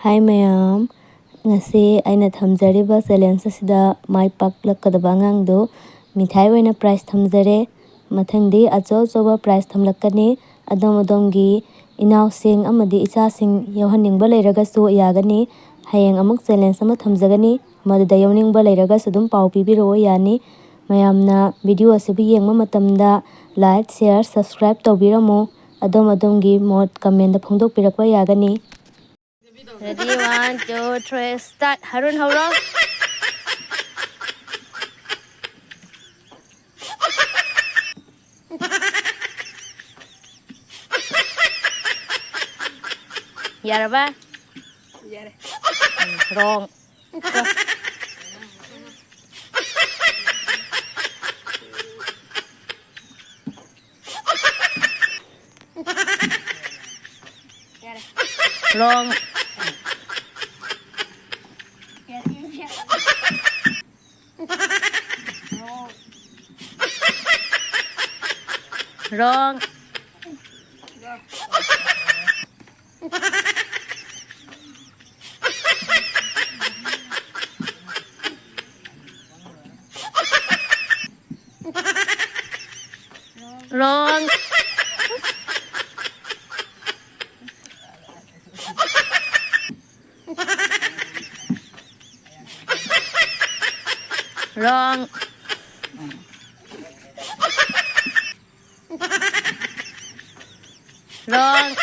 Hi mayam, ngasi aina thamjariba challenge asida mai paklakadaba angangdo mithai oina prize thamjare mathangdi achoba prize thamlakani adom inaw sing amadi icha sing yawhaningba leiragasu yagani hayeng amuk challenge ama thamjagani madada yawningba leiragasu dum pau pibiro yani mayamna video asibu yengma matamda like share subscribe tawbiramo adom mod comment da phongdokpirakba yagani. Ready, 1, 2, 3, start. Harun, hurrah! Yaraba? Yare. Wrong. Go. Yare. Wrong. Wrong. Wrong. Wrong. Wrong.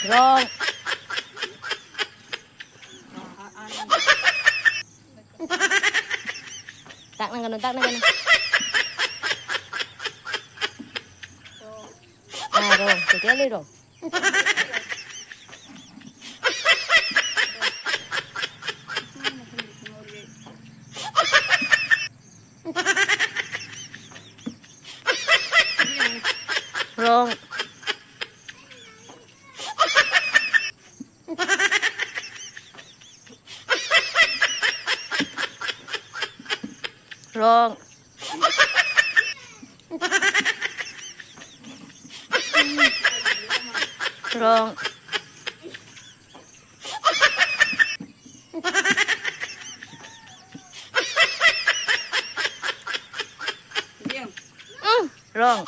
Wrong. Tak na ganun. Wrong. Totally wrong. Wrong. Wrong. Wrong. Wrong.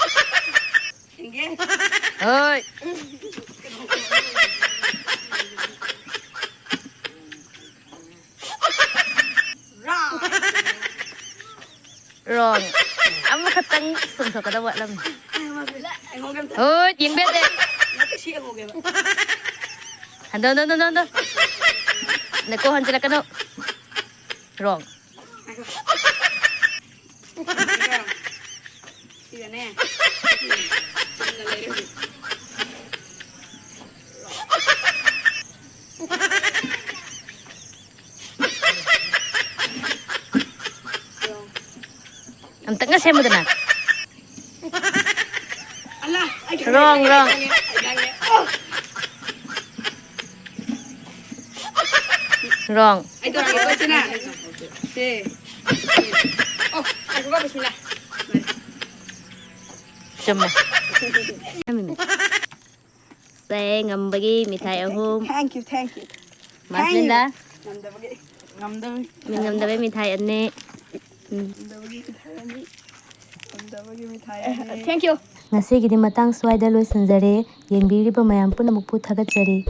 Ơi. Wrong. Amo katang sumso kada buat lam. Ơi, tiếng biết đi. Hando. Nako hanjila kano. Wrong. Am tengah saya mudana. Wrong. Wrong. Ito na ito na. Si. Oh, aku ga bismillah. Cuma. Saya ngambagi mithai ahum. Thank you. Maslinda. Ngamdabagi. Ngamdabe mithai anne. Thank you. Ngasigidi matang swaida loisanjare yengbiriba mayam punamuk pu thagatsari.